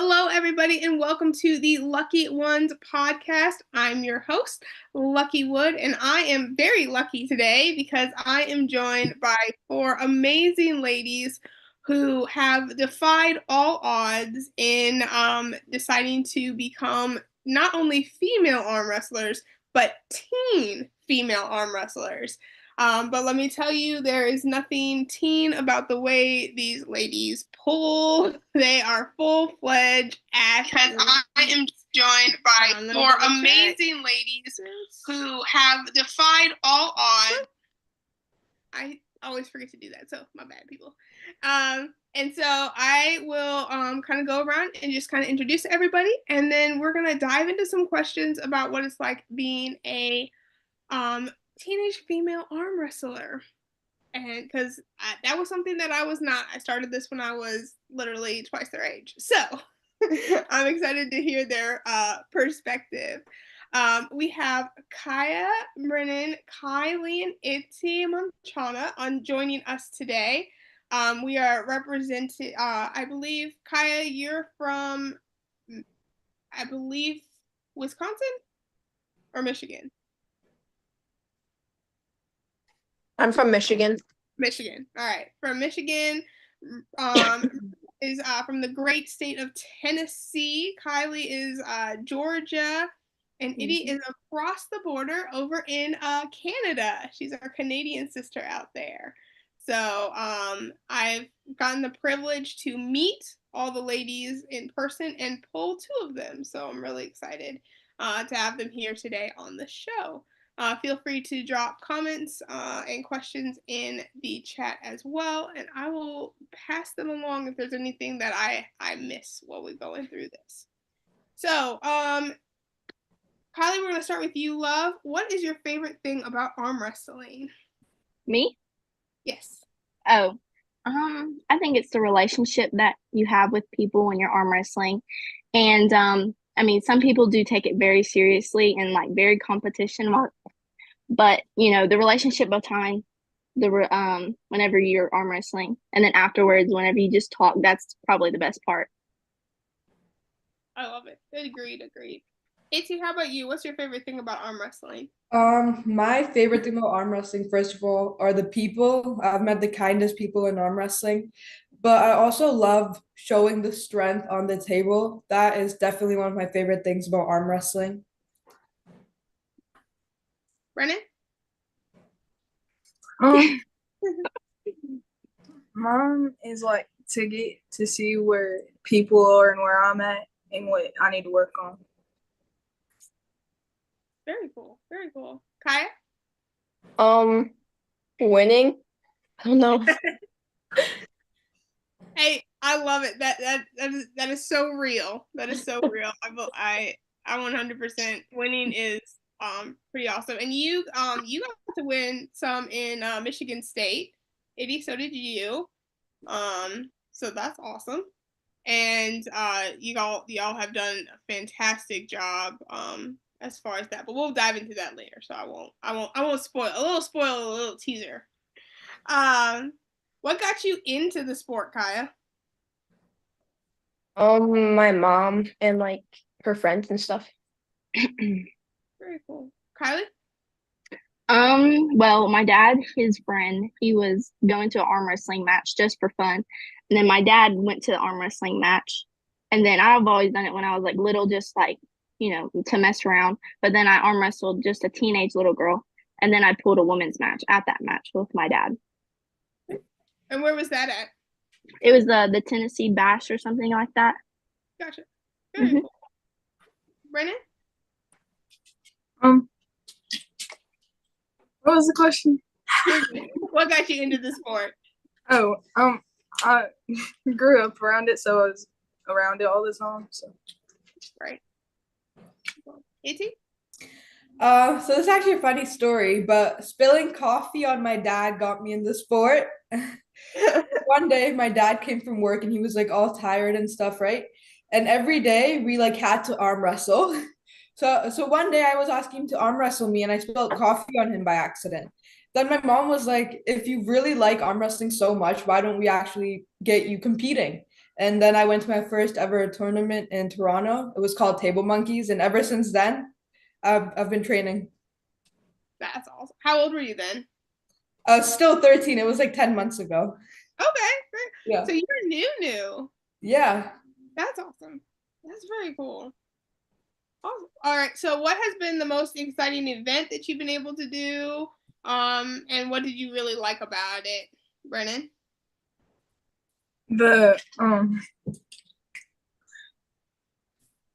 Hello, everybody, and welcome to the Lucky Ones podcast. I'm your host, Lucky Wood, and I am very lucky today because I am joined by four amazing ladies who have defied all odds in deciding to become not only female arm wrestlers, but teen female arm wrestlers. But let me tell you, there is nothing teen about the way these ladies pull. They are full-fledged ass. Because I am joined by four amazing ladies who have defied all odds. I always forget to do that, so my bad, people. And so I will kind of go around and just kind of introduce everybody, and then we're gonna dive into some questions about what it's like being a teenage female arm wrestler. And because that was something that I was not. I started this when I was literally twice their age. So I'm excited to hear their perspective. We have Kaya Brennan, Kylie, and Itzy Manchana on joining us today. We are represented, I believe, Kaya, you're from, I believe, Wisconsin or Michigan? I'm from Michigan. Michigan. All right. From Michigan is from the great state of Tennessee. Kylie is Georgia. And Itty is across the border over in Canada. She's our Canadian sister out there. So I've gotten the privilege to meet all the ladies in person and pull two of them. So I'm really excited to have them here today on the show. Feel free to drop comments and questions in the chat as well, and I will pass them along if there's anything that I miss while we're going through this. So, Kylie, we're going to start with you, love. What is your favorite thing about arm wrestling? Me? Yes. Oh, I think it's the relationship that you have with people when you're arm wrestling. And I mean, some people do take it very seriously and like very competition, but you know, the relationship behind the whenever you're arm wrestling, and then afterwards, whenever you just talk, that's probably the best part. I love it. Agreed. Itzy, how about you? What's your favorite thing about arm wrestling? My favorite thing about arm wrestling, first of all, are the people. I've met the kindest people in arm wrestling, but I also love showing the strength on the table. That is definitely one of my favorite things about arm wrestling. Brennan? Mine is like to get to see where people are and where I'm at and what I need to work on. Very cool. Kaya? Winning. I don't know. Hey, I love it. That is so real. That is so real. I 100% winning is pretty awesome. And you got to win some in Michigan State. Itty, so did you. So that's awesome. And y'all have done a fantastic job as far as that. But we'll dive into that later. So I won't spoil a little teaser. What got you into the sport, Kaya? My mom and like her friends and stuff. Very cool. Kylie? Well, my dad, his friend, he was going to an arm wrestling match just for fun. And then my dad went to the arm wrestling match. And then I've always done it when I was like little, just like, you know, to mess around. But then I arm wrestled just a teenage little girl. And then I pulled a women's match at that match with my dad. And where was that at? It was the Tennessee Bash or something like that. Gotcha. Very cool. Brennan? What was the question? What got you into the sport? Oh, I grew up around it, so I was around it all the time. So, right. Itty? So this is actually a funny story, but spilling coffee on my dad got me in the sport. One day my dad came from work and he was like all tired and stuff, right? And every day we like had to arm wrestle. So one day I was asking him to arm wrestle me and I spilled coffee on him by accident. Then my mom was like, if you really like arm wrestling so much, why don't we actually get you competing? And then I went to my first ever tournament in Toronto. It was called Table Monkeys, and ever since then, I've been training. That's awesome. How old were you then? I was still 13. It was like 10 months ago. Okay, great. Yeah. So you're new. Yeah. That's awesome. That's very cool. Awesome. All right. So what has been the most exciting event that you've been able to do? And what did you really like about it, Brennan? The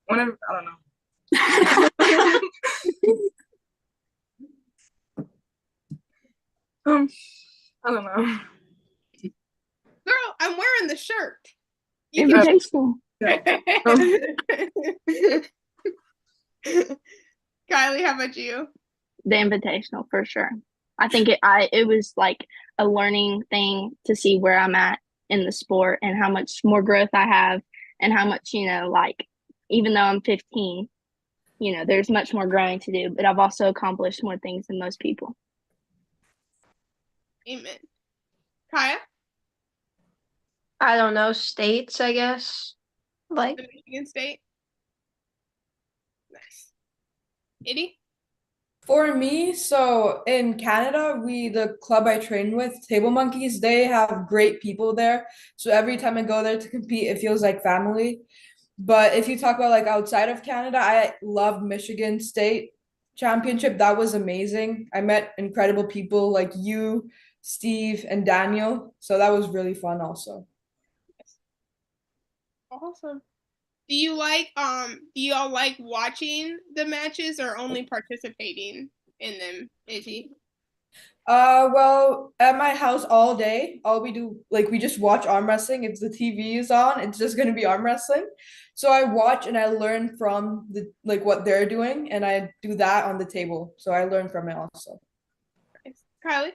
whenever I don't know. I don't know. Girl, I'm wearing the shirt. Invitational. Kylie, how about you? The invitational for sure. I think it was like a learning thing to see where I'm at in the sport and how much more growth I have and how much, like even though I'm 15, there's much more growing to do, but I've also accomplished more things than most people. Amen. Kaya? I don't know, states, I guess. Like, The Michigan State? Nice. Eddie? For me, so in Canada, the club I train with, Table Monkeys, they have great people there. So every time I go there to compete, it feels like family. But if you talk about like outside of Canada, I loved Michigan State Championship. That was amazing. I met incredible people like you, Steve, and Daniel. So that was really fun also. Awesome. Do you all like watching the matches or only participating in them, Izzy? Well, at my house all day, all we do, like we just watch arm wrestling. If the TV is on, it's just gonna be arm wrestling. So I watch and I learn from what they're doing, and I do that on the table. So I learn from it also. Nice. Kylie?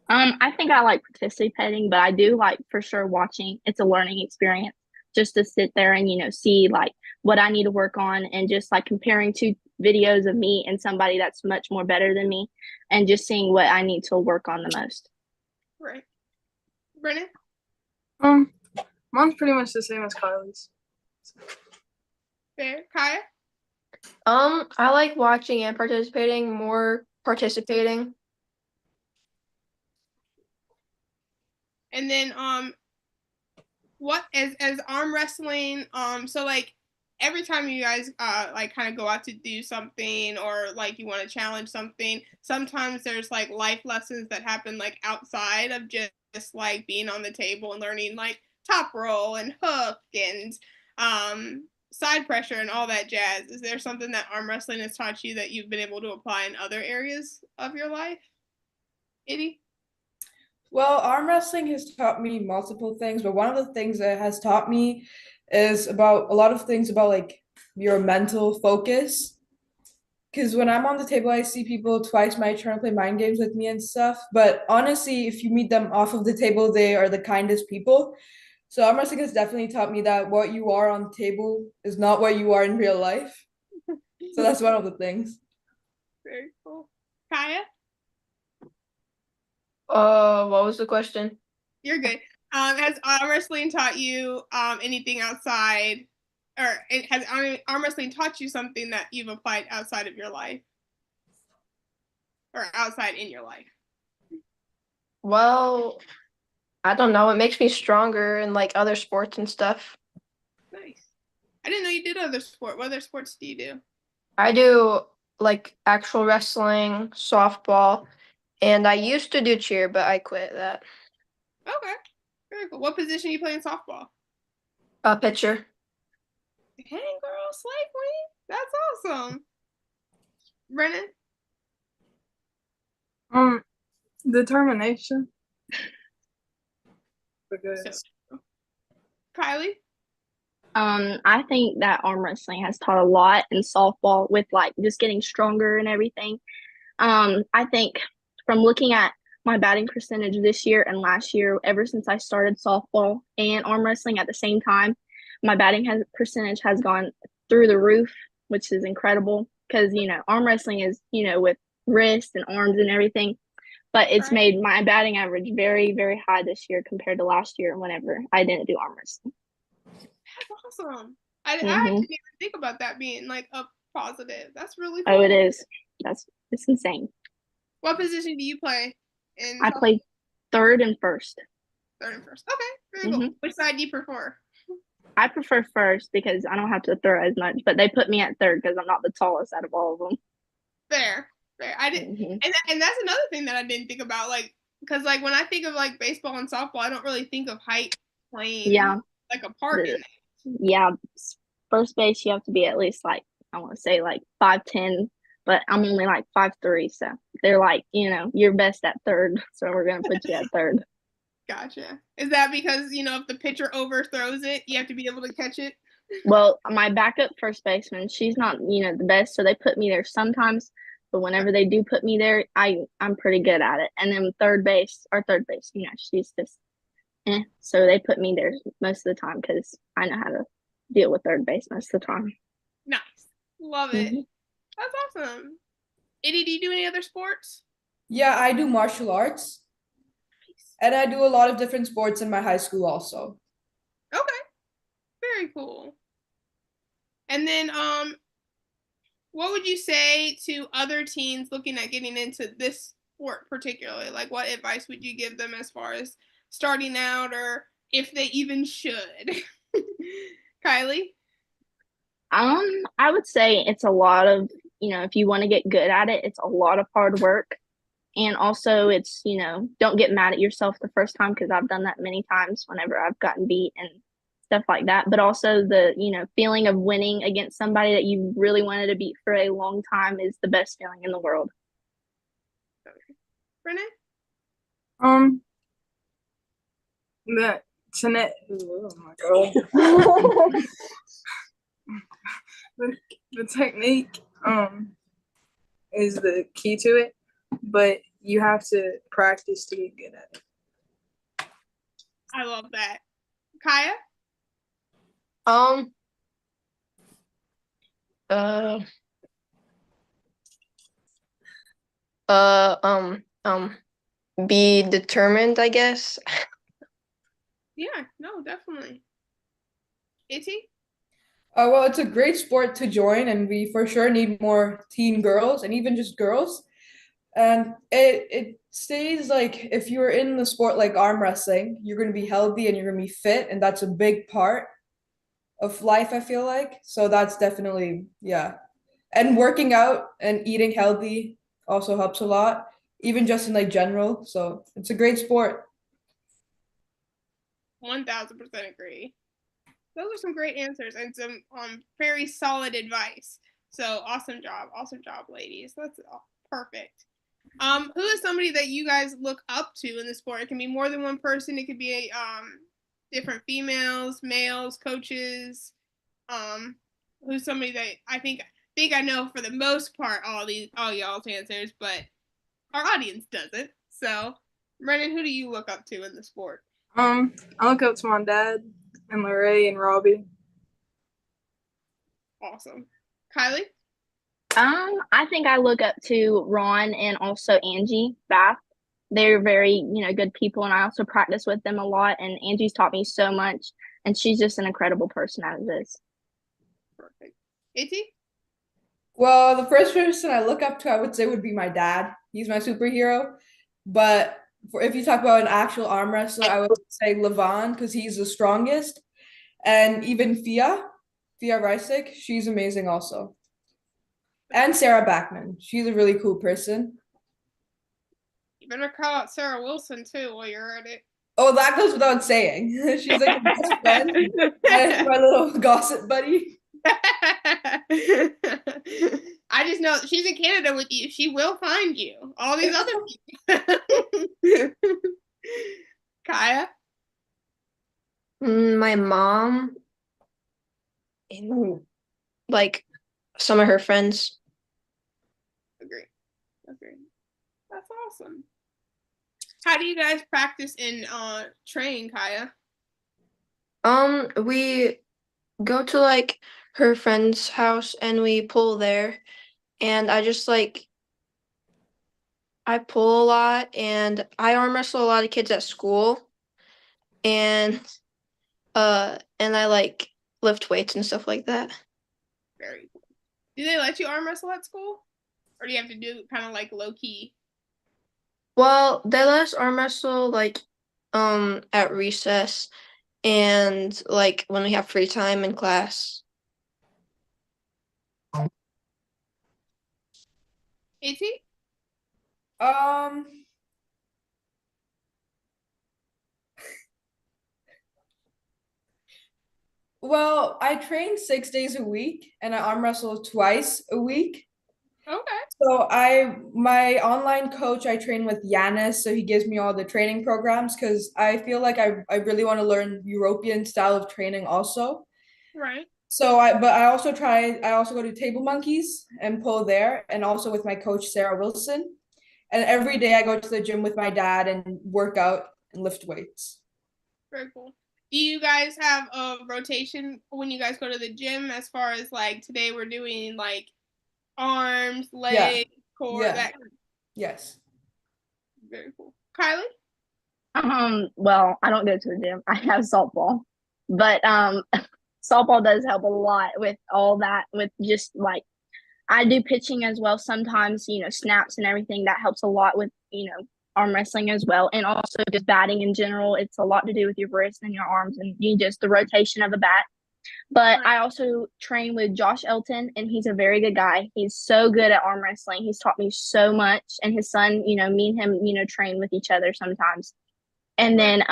I think I like participating, but I do like for sure watching. It's a learning experience just to sit there and, see like what I need to work on and just like comparing two videos of me and somebody that's much more better than me and just seeing what I need to work on the most. Right. Brennan? Mine's pretty much the same as Kylie's. Fair. Kaya? I like watching and participating, more participating. And then what as arm wrestling, so like every time you guys like kind of go out to do something or like you want to challenge something, sometimes there's like life lessons that happen like outside of just like being on the table and learning like top roll and hook and side pressure and all that jazz. Is there something that arm wrestling has taught you that you've been able to apply in other areas of your life? Eddie? Well, arm wrestling has taught me multiple things, but one of the things that it has taught me is about a lot of things about like your mental focus. Because when I'm on the table, I see people twice my age trying to play mind games with me and stuff. But honestly, if you meet them off of the table, they are the kindest people. So arm wrestling has definitely taught me that what you are on the table is not what you are in real life. So that's one of the things. Very cool. Kaya? What was the question? You're good. Has arm wrestling taught you anything outside, or has arm wrestling taught you something that you've applied outside of your life, or outside in your life? Well, I don't know. It makes me stronger in like other sports and stuff. Nice. I didn't know you did other sport. What other sports do you do? I do like actual wrestling, softball, and I used to do cheer, but I quit that. Okay. Very cool. What position you play in softball? Pitcher. Dang, girl, slay queen. That's awesome. Brennan? Determination. Because Kylie? I think that arm wrestling has taught a lot in softball with like just getting stronger and everything. I think from looking at my batting percentage this year and last year, ever since I started softball and arm wrestling at the same time, my percentage has gone through the roof, which is incredible because, arm wrestling is, with wrists and arms and everything. But it's Right. made my batting average very, very high this year compared to last year whenever I didn't do arm wrestling. awesome. I Mhm. didn't even think about that being like a positive. That's really Oh, it cool. is. It's insane. What position do you play in I played third and first. third and first? Okay, very cool. Which side do you prefer? I prefer first because I don't have to throw as much, but they put me at third because I'm not the tallest out of all of them. Fair. I didn't, and that's another thing that I didn't think about, like, because like when I think of like baseball and softball, I don't really think of height playing like a part in it. Yeah, first base you have to be at least like I want to say like 5'10", but I'm only like 5'3", so they're like, you're best at third, so we're gonna put you at third. Gotcha. Is that because if the pitcher overthrows it, you have to be able to catch it? Well, my backup first baseman, she's not the best, so they put me there sometimes. But whenever they do put me there, I'm pretty good at it. And then third base, she's just so they put me there most of the time because I know how to deal with third base most of the time. Nice. Love it. That's awesome. Eddie, do you do any other sports? Yeah, I do martial arts. And I do a lot of different sports in my high school also. Okay. Very cool. And then what would you say to other teens looking at getting into this sport particularly? Like what advice would you give them as far as starting out or if they even should? Kylie? I would say it's a lot of, if you want to get good at it, it's a lot of hard work. And also it's, don't get mad at yourself the first time because I've done that many times whenever I've gotten beat and stuff like that. But also the, feeling of winning against somebody that you really wanted to beat for a long time is the best feeling in the world. Renee? Oh my god. the technique is the key to it, but you have to practice to get good at it. I love that. Kaya? Be determined, I guess. Yeah, no, definitely. Itty? Well, it's a great sport to join, and we for sure need more teen girls and even just girls. And it stays like if you're in the sport like arm wrestling, you're going to be healthy and you're going to be fit, and that's a big part of life, I feel like. So that's definitely, yeah. And working out and eating healthy also helps a lot, even just in like general. So it's a great sport. 1000% agree. Those are some great answers and some very solid advice. So awesome job, ladies. That's perfect. Who is somebody that you guys look up to in the sport? It can be more than one person. It could be different females, males, coaches. Who's somebody that I think I know for the most part all y'all's answers, but our audience doesn't. So, Brennan, who do you look up to in the sport? I look up to my dad and Lorraine and Robbie. Awesome. Kylie? I think I look up to Ron and also Angie Bath. They're very, good people, and I also practice with them a lot. And Angie's taught me so much, and she's just an incredible person as is. Perfect. Itty? Well, the first person I look up to, I would say, would be my dad. He's my superhero. But if you talk about an actual arm wrestler, I would say Levon because he's the strongest. And even Fia Reisig, she's amazing also. And Sarah Backman, she's a really cool person. You better call out Sarah Wilson too while you're at it. Oh, that goes without saying. She's like my best friend, my little gossip buddy. I just know she's in Canada with you. She will find you. All these other people. Kaya? My mom and like some of her friends. Agree. That's awesome. How do you guys practice in train, Kaya? We go to like her friend's house and we pull there, and I pull a lot and I arm wrestle a lot of kids at school, and I lift weights and stuff like that. Very cool. Do they let you arm wrestle at school? Or do you have to do kind of like low key? Well, they let us arm wrestle like at recess and like when we have free time in class. AT? Um, well, I train 6 days a week and I arm wrestle twice a week. Okay. So my online coach, I train with Yanis, so he gives me all the training programs because I feel like I really want to learn European style of training also. Right. But I also go to Table Monkeys and pull there, and also with my coach, Sarah Wilson. And every day I go to the gym with my dad and work out and lift weights. Very cool. Do you guys have a rotation when you guys go to the gym as far as like today we're doing like arms, legs, core, Yeah. that? Yes. Very cool. Kylie? Well, I don't go to the gym. I have softball. But softball does help a lot with all that, with just like I do pitching as well sometimes, snaps and everything. That helps a lot with, arm wrestling as well. And also just batting in general. It's a lot to do with your wrists and your arms and the rotation of a bat. But I also train with Josh Elton, and he's a very good guy. He's so good at arm wrestling. He's taught me so much. And his son, me and him, train with each other sometimes. And then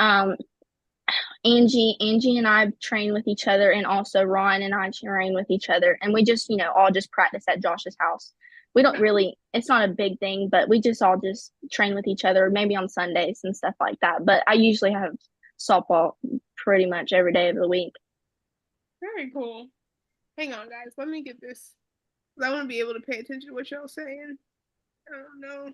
Angie and I train with each other, and also Ron and I train with each other. And we just, all just practice at Josh's house. We don't really, it's not a big thing, but we just all just train with each other, maybe on Sundays and stuff like that. But I usually have softball pretty much every day of the week. Very cool. Hang on, guys. Let me get this. I want to be able to pay attention to what y'all saying. I don't know.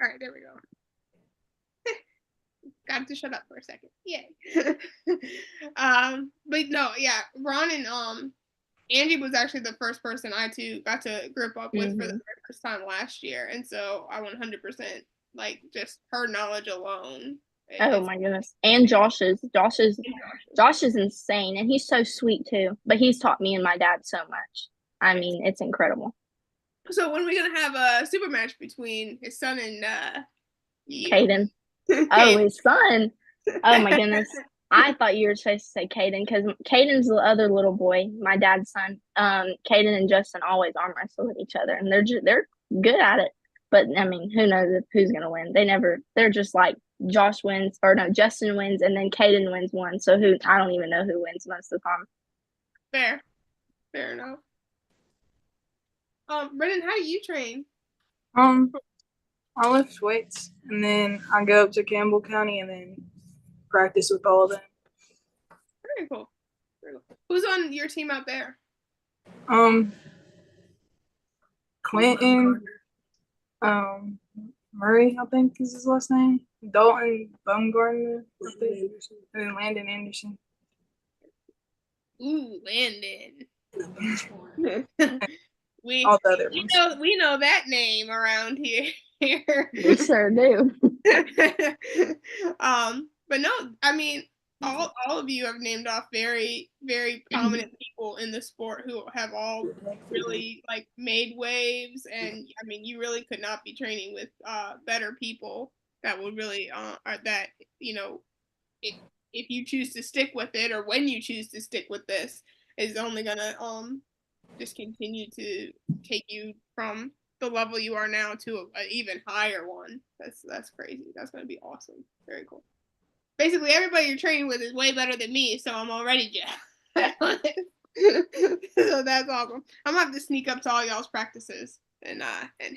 All right, there we go. Got to shut up for a second. Yay. But no, yeah, Ron and Angie was actually the first person I got to grip up with for the very first time last year, and so I 100% like just her knowledge alone. Oh my goodness. And Josh is insane, and he's so sweet too. But he's taught me and my dad so much. I mean, it's incredible. So when are we gonna have a super match between his son and you? Caden? Oh, his son. Oh my goodness. I thought you were supposed to say Caden, because Caden's the other little boy, my dad's son. Caden and Justin always arm wrestle with each other, and they're good at it. But I mean, who knows who's gonna win? They're just like Josh wins, or no, Justin wins, and then Caden wins one. So I don't even know who wins most of the time. Fair enough. Brennan, how do you train? I lift weights, and then I go up to Campbell County and then practice with all of them. Very cool. Who's on your team out there? Clinton, Murray, I think is his last name. Dalton Baumgartner, and then Landon Anderson. Ooh, Landon. we know that name around here. We sure do. But no, I mean, all of you have named off very, very prominent people in the sport who have all really like made waves, and I mean, you really could not be training with better people that would really that if you choose to stick with it, or when you choose to stick with this, is only gonna just continue to take you from the level you are now to an even higher one. That's crazy. That's gonna be awesome. Very cool. Basically, everybody you're training with is way better than me, so I'm already jealous. So that's awesome. I'm gonna have to sneak up to all y'all's practices and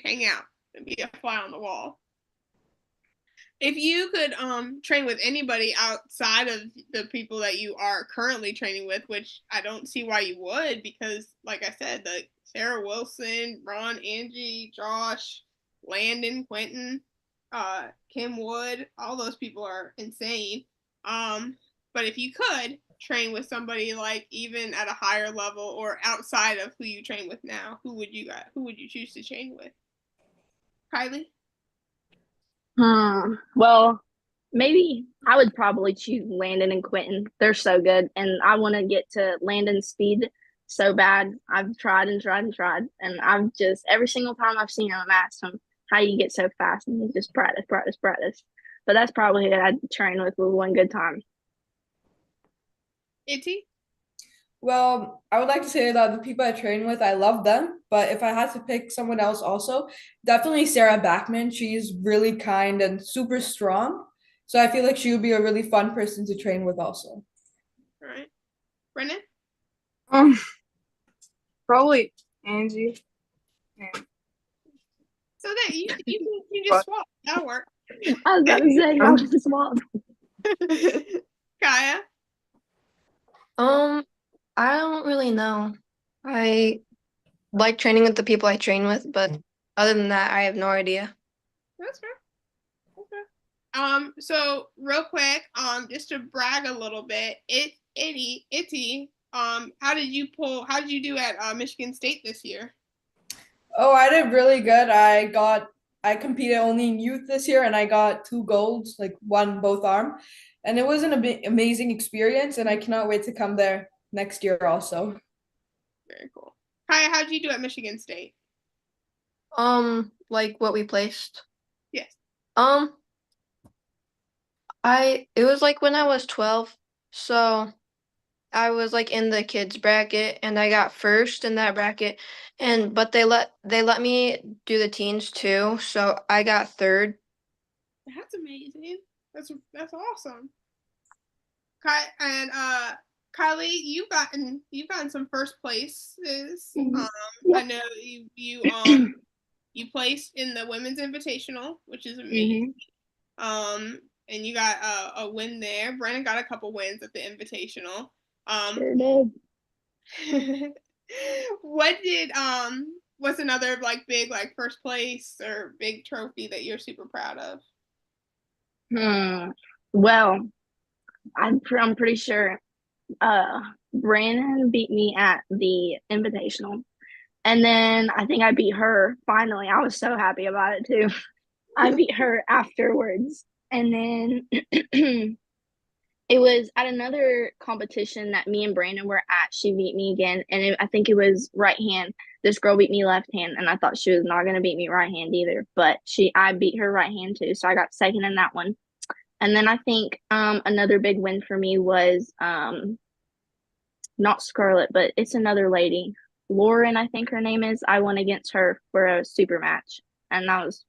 hang out and be a fly on the wall. If you could train with anybody outside of the people that you are currently training with, which I don't see why you would, because like I said, the Sarah Wilson, Ron, Angie, Josh, Landon, Quentin, Kim Wood, all those people are insane. But if you could train with somebody like even at a higher level or outside of who you train with now, who would you choose to train with? Kylie? Well, maybe I would probably choose Landon and Quentin. They're so good, and I want to get to Landon's speed so bad. I've tried and tried and tried, and I've just every single time I've seen him, I've asked him how you get so fast, and he just practice, practice, practice. But that's probably who I'd train with one good time. Itty? Well, I would like to say that the people I train with, I love them. But if I had to pick someone else also, definitely Sarah Backman. She's really kind and super strong. So I feel like she would be a really fun person to train with also. All right. Brennan? Um, Probably Angie. Yeah. So that you just swap. That'll work. I was about to say, y'all just swap. Kaya? I don't really know. I like training with the people I train with, but other than that, I have no idea. That's fair. Okay. So real quick, just to brag a little bit, Itty, how did you do at Michigan State this year? Oh, I did really good. I competed only in youth this year and I got 2 golds, like one both arm. And it was an amazing experience and I cannot wait to come there next year also. Very cool. Kaya, how did you do at Michigan State? Like what we placed. Yes. It was like when I was 12, so I was like in the kids bracket and I got first in that bracket, but they let me do the teens too, so I got third. That's amazing. That's awesome. Kylie, you've gotten some first places. I know you placed in the women's invitational, which is amazing. And you got a win there. Brennan got a couple wins at the invitational. Sure did. What's another like big like first place or big trophy that you're super proud of? Well, I'm pretty sure Brandon beat me at the invitational. And then I think I beat her finally. I was so happy about it too. I beat her afterwards. And then it was at another competition that me and Brandon were at. She beat me again. And I think it was right hand. This girl beat me left hand. And I thought she was not going to beat me right hand either. But I beat her right hand too. So I got second in that one. And then I think another big win for me was not Scarlett, but it's another lady. Lauren, I think her name is. I won against her for a super match. And that's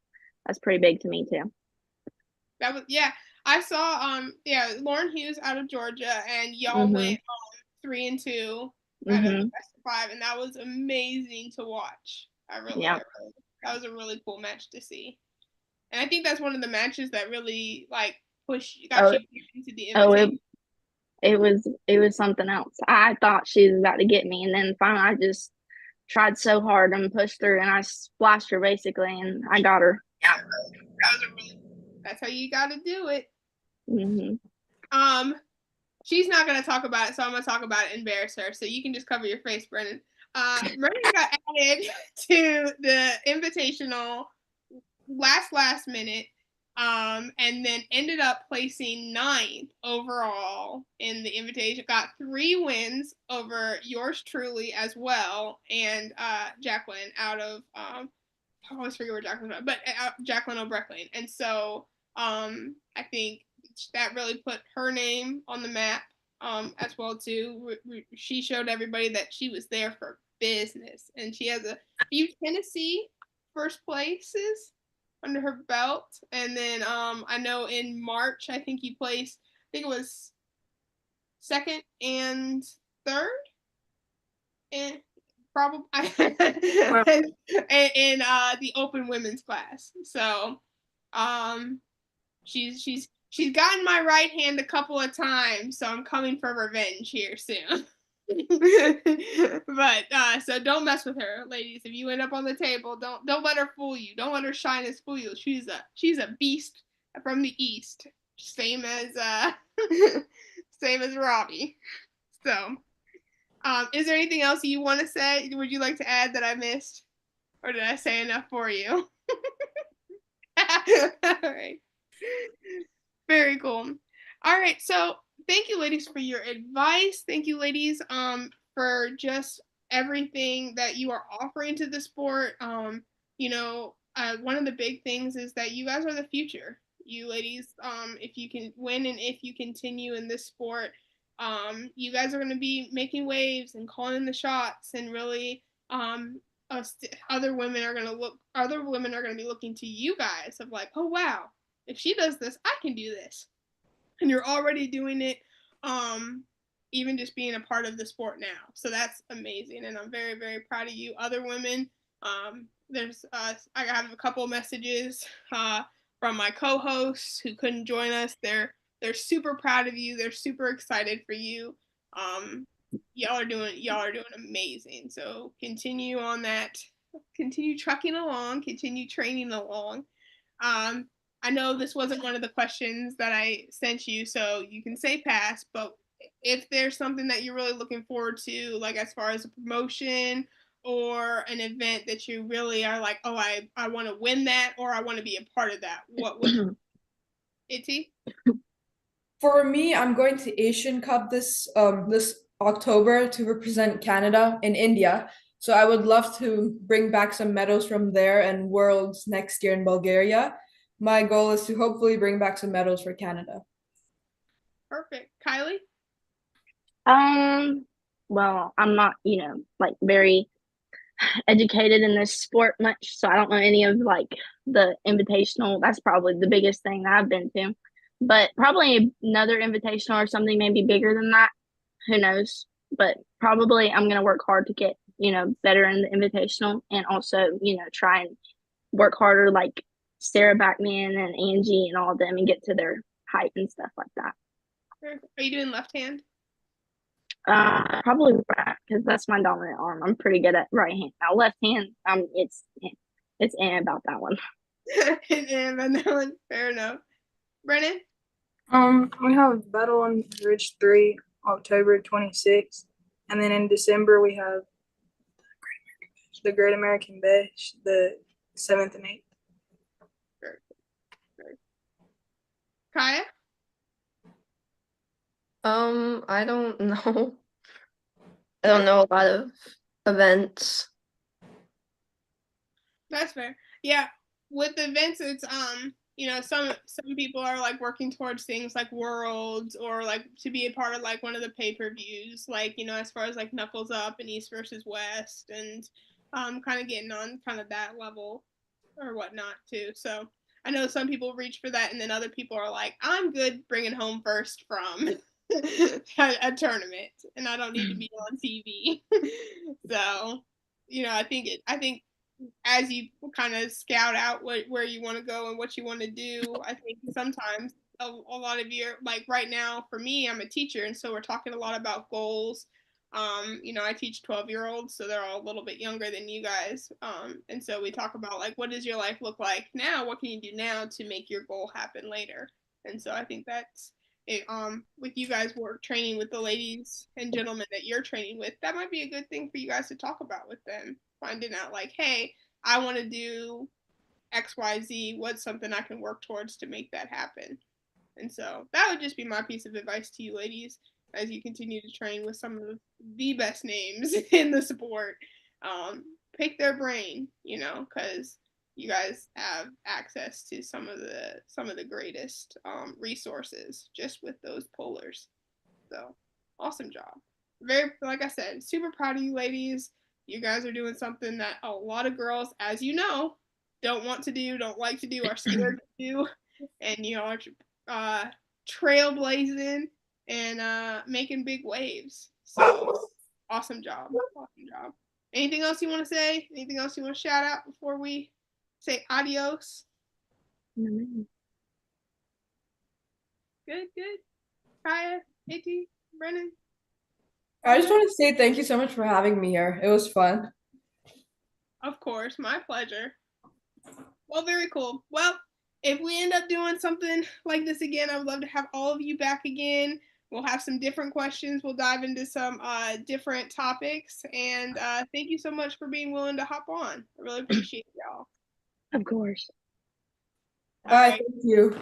pretty big to me too. That was I saw Lauren Hughes out of Georgia and y'all went 3-2 out of the best of 5, and that was amazing to watch. I really that was a really cool match to see. And I think that's one of the matches that really like got you into the invitation. It was something else. I thought she was about to get me, and then finally I just tried so hard and pushed through, and I splashed her basically, and I got her. Yeah, that's how you got to do it. She's not gonna talk about it, so I'm gonna talk about it and embarrass her. So you can just cover your face, Brennan. Brennan got added to the invitational last minute. And then ended up placing 9th overall in the invitation. Got 3 wins over yours truly as well, and Jacqueline out of I always forget where Jacqueline was, but Jacqueline O'Brecklin. And so I think that really put her name on the map as well too. She showed everybody that she was there for business, and she has a few Tennessee first places under her belt. And then I know in March I think you placed, I think it was 2nd and 3rd and probably in the open women's class. So she's gotten my right hand a couple of times, so I'm coming for revenge here soon. But so don't mess with her, ladies. If you end up on the table, don't let her fool you. Don't let her shyness fool you. She's a beast from the East, same as Robbie. So is there anything else you want to say? Would you like to add that I missed, or did I say enough for you? All right. Very cool. All right. So thank you, ladies, for your advice. Thank you, ladies, for just everything that you are offering to the sport. One of the big things is that you guys are the future. You ladies, if you can win and if you continue in this sport, you guys are going to be making waves and calling the shots, and really, other women are going to be looking to you guys of like, oh wow, if she does this, I can do this. And you're already doing it, even just being a part of the sport now. So that's amazing, and I'm very, very proud of you. Other women, I have a couple of messages from my co-hosts who couldn't join us. They're super proud of you. They're super excited for you. Y'all are doing amazing. So continue on that. Continue trucking along. Continue training along. I know this wasn't one of the questions that I sent you, so you can say pass, but if there's something that you're really looking forward to, like as far as a promotion or an event that you really are like, oh, I want to win that, or I want to be a part of that, what would it? For me, I'm going to Asian Cup this October to represent Canada in India. So I would love to bring back some medals from there and Worlds next year in Bulgaria. My goal is to hopefully bring back some medals for Canada. Perfect. Kylie? Well, I'm not, like very educated in this sport much, so I don't know any of like the invitational. That's probably the biggest thing that I've been to. But probably another invitational or something maybe bigger than that. Who knows? But probably I'm gonna work hard to get, better in the invitational, and also, try and work harder like Sarah Backman and Angie and all of them, and get to their height and stuff like that. Are you doing left hand? Probably right, because that's my dominant arm. I'm pretty good at right hand. Now left hand, it's about that one. And that one, fair enough. Brennan? We have Battle on Ridge 3, October 26th, and then in December we have the Great American Bash, the 7th and 8th. Kaya? I don't know. I don't know a lot of events. That's fair. Yeah, with events, it's some people are like working towards things like Worlds, or like to be a part of like one of the pay-per-views, like as far as like Knuckles Up and East versus West, and kind of getting on kind of that level or whatnot too. So I know some people reach for that, and then other people are like, I'm good bringing home first from a tournament, and I don't need to be on TV. So I think as you kind of scout out where you want to go and what you want to do, I think sometimes a lot of you, like right now for me, I'm a teacher, and so we're talking a lot about goals. I teach 12-year-olds, so they're all a little bit younger than you guys. And so we talk about like, what does your life look like now? What can you do now to make your goal happen later? And so I think that's it. With you guys were training with the ladies and gentlemen that you're training with, that might be a good thing for you guys to talk about with them, finding out like, hey, I want to do XYZ. What's something I can work towards to make that happen? And so that would just be my piece of advice to you ladies as you continue to train with some of the best names in the sport. Pick their brain, because you guys have access to some of the greatest resources just with those pullers. So awesome job. Very, like I said, super proud of you ladies. You guys are doing something that a lot of girls, as you know, don't want to do, don't like to do, are scared to do. And you are trailblazing and making big waves. So awesome job. Awesome job. Anything else you want to say? Anything else you want to shout out before we say adios? Mm-hmm. Good. Kaya, Katie, Brennan? I just want to say thank you so much for having me here. It was fun. Of course, my pleasure. Well, very cool. Well, if we end up doing something like this again, I would love to have all of you back again. We'll have some different questions. We'll dive into some different topics. And thank you so much for being willing to hop on. I really appreciate y'all. Of course. All right, thank you.